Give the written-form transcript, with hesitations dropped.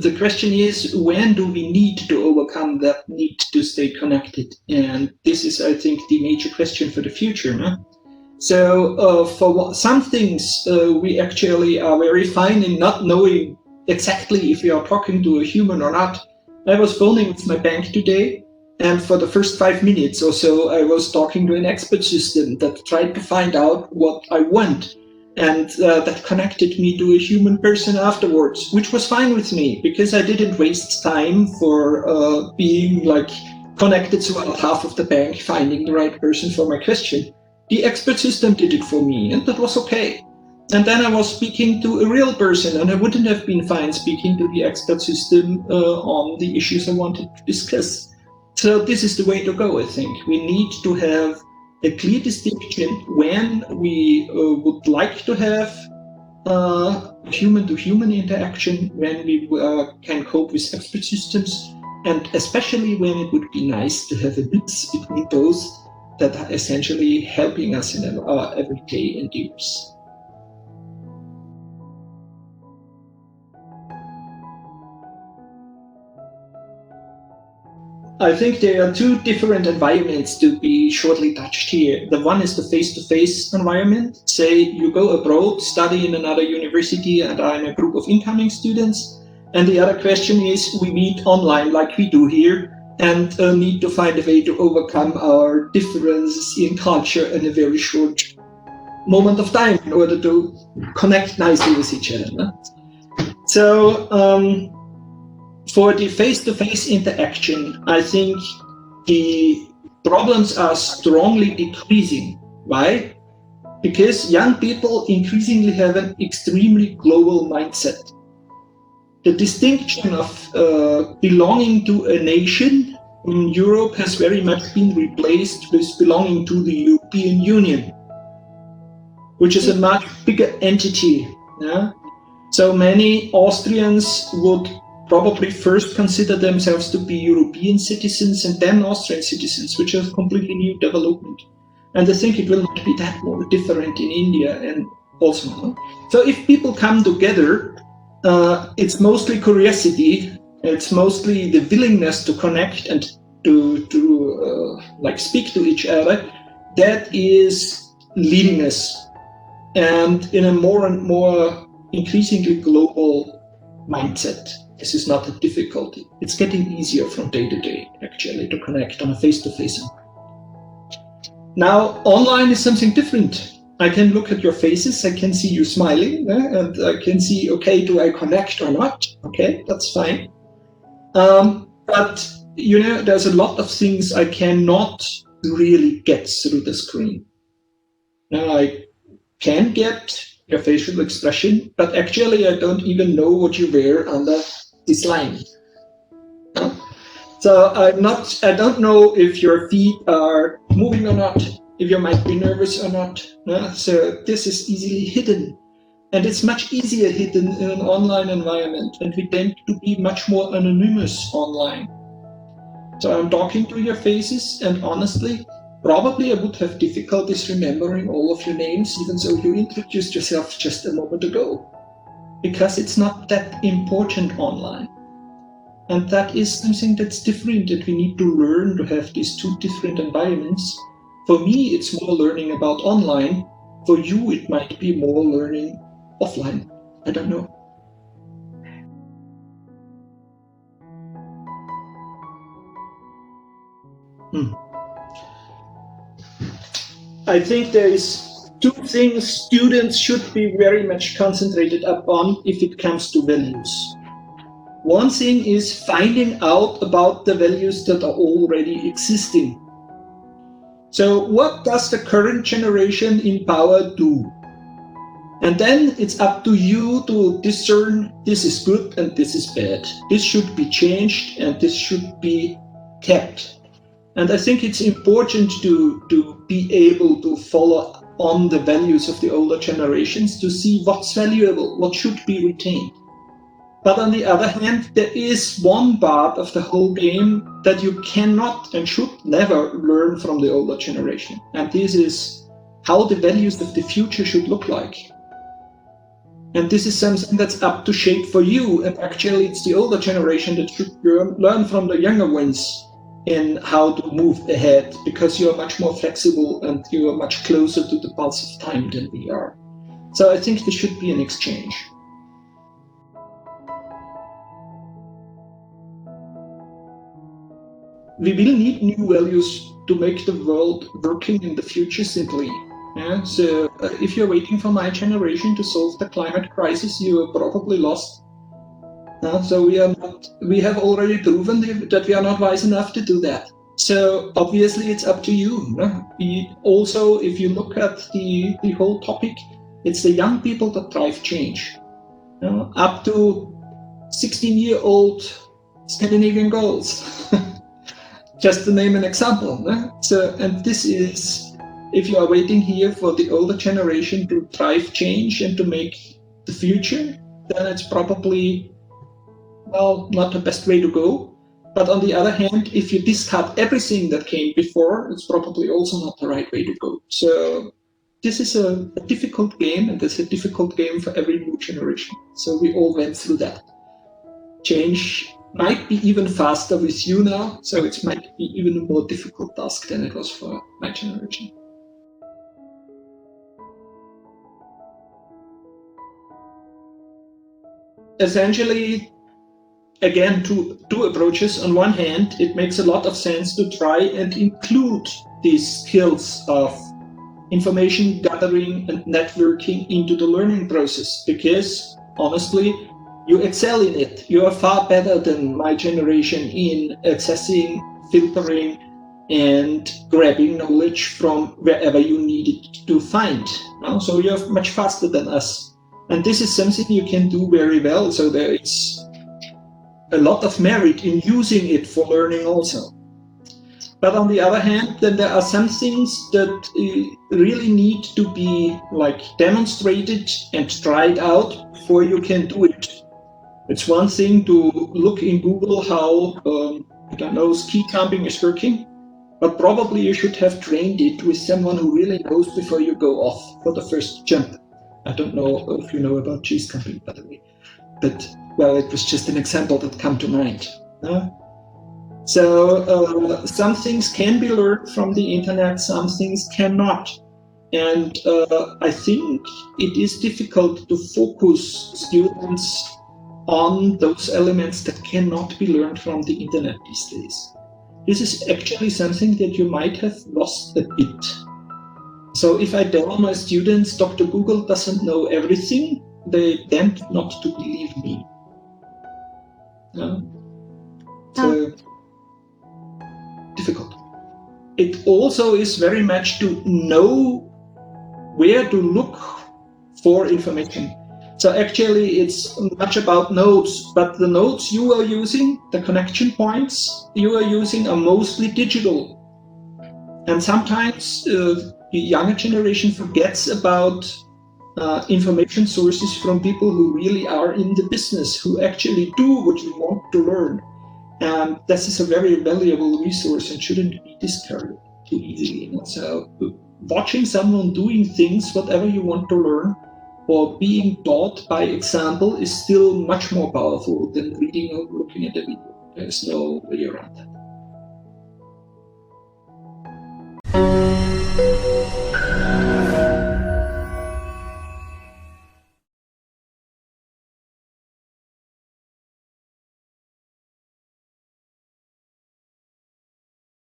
the question is, when do we need to overcome that need to stay connected? And this is, I think, the major question for the future. No? So for some things, we actually are very fine in not knowing exactly if we are talking to a human or not. I was phoning with my bank today, and for the first 5 minutes or so, I was talking to an expert system that tried to find out what I want. And that connected me to a human person afterwards, which was fine with me because I didn't waste time for being like connected throughout half of the bank, finding the right person for my question. The expert system did it for me, and that was okay. And then I was speaking to a real person, and I wouldn't have been fine speaking to the expert system on the issues I wanted to discuss. So this is the way to go, I think. We need to have a clear distinction when we would like to have human-to-human interaction, when we can cope with expert systems, and especially when it would be nice to have a mix between those that are essentially helping us in our everyday endeavors. I think there are two different environments to be shortly touched here. The one is the face-to-face environment. Say you go abroad, study in another university, and are in a group of incoming students. And the other question is, we meet online like we do here, and need to find a way to overcome our differences in culture in a very short moment of time in order to connect nicely with each other. No? So, for the face-to-face interaction, I think the problems are strongly decreasing. Why? Because young people increasingly have an extremely global mindset. The distinction of belonging to a nation in Europe has very much been replaced with belonging to the European Union, which is a much bigger entity. Yeah? So many Austrians would probably first consider themselves to be European citizens and then Austrian citizens, which is a completely new development. And I think it will not be that more different in India and also. No? So if people come together, it's mostly curiosity, it's mostly the willingness to connect and to like speak to each other that is leading us. And in a more and more increasingly global mindset. This is not a difficulty. It's getting easier from day to day, actually, to connect on a face-to-face environment. Now, online is something different. I can look at your faces, I can see you smiling, and I can see, okay, do I connect or not? Okay, that's fine. But, you know, there's a lot of things I cannot really get through the screen. Now, I can get your facial expression, but actually I don't even know what you wear under this line. So I don't know if your feet are moving or not, if you might be nervous or not. So this is easily hidden. And it's much easier hidden in an online environment, and we tend to be much more anonymous online. So I'm talking to your faces, and honestly, probably I would have difficulties remembering all of your names, even though you introduced yourself just a moment ago, because it's not that important online. And that is something that's different, that we need to learn to have these two different environments. For me, it's more learning about online. For you, it might be more learning offline. I don't know. I think there is two things students should be very much concentrated upon if it comes to values. One thing is finding out about the values that are already existing. So what does the current generation in power do? And then it's up to you to discern this is good and this is bad. This should be changed and this should be kept. And I think it's important to be able to follow on the values of the older generations to see what's valuable, what should be retained. But on the other hand, there is one part of the whole game that you cannot and should never learn from the older generation. And this is how the values of the future should look like. And this is something that's up to shape for you. And actually, it's the older generation that should learn from the younger ones in how to move ahead, because you are much more flexible and you are much closer to the pulse of time than we are. So I think there should be an exchange. We will need new values to make the world working in the future simply. Yeah? So if you're waiting for my generation to solve the climate crisis, you are probably lost. So we have already proven that we are not wise enough to do that. So obviously it's up to you. Also, if you look at the whole topic, it's the young people that drive change. Up to 16-year-old Scandinavian girls. Just to name an example. So, and this is, if you are waiting here for the older generation to drive change and to make the future, then it's probably, well, not the best way to go. But on the other hand, if you discard everything that came before, it's probably also not the right way to go. So this is a difficult game, and it's a difficult game for every new generation. So we all went through that. Change might be even faster with you now, so it might be even a more difficult task than it was for my generation. Essentially, again, two approaches. On one hand, it makes a lot of sense to try and include these skills of information gathering and networking into the learning process, because honestly, you excel in it. You are far better than my generation in accessing, filtering, and grabbing knowledge from wherever you need it to find. So you're much faster than us. And this is something you can do very well. So there is a lot of merit in using it for learning also. But on the other hand, then there are some things that really need to be like demonstrated and tried out before you can do it. It's one thing to look in Google how, I don't know, ski jumping is working, but probably you should have trained it with someone who really knows before you go off for the first jump. I don't know if you know about cheese jumping, by the way, but well, it was just an example that came to mind. So some things can be learned from the internet, some things cannot. And I think it is difficult to focus students on those elements that cannot be learned from the internet these days. This is actually something that you might have lost a bit. So if I tell my students Dr. Google doesn't know everything, they tend not to believe me. So difficult. It also is very much to know where to look for information. So actually it's much about nodes, but the nodes you are using, the connection points you are using are mostly digital. And sometimes the younger generation forgets about information sources from people who really are in the business, who actually do what you want to learn. And this is a very valuable resource and shouldn't be discarded too easily. So watching someone doing things, whatever you want to learn, or being taught by example is still much more powerful than reading or looking at a video. There's no way around that.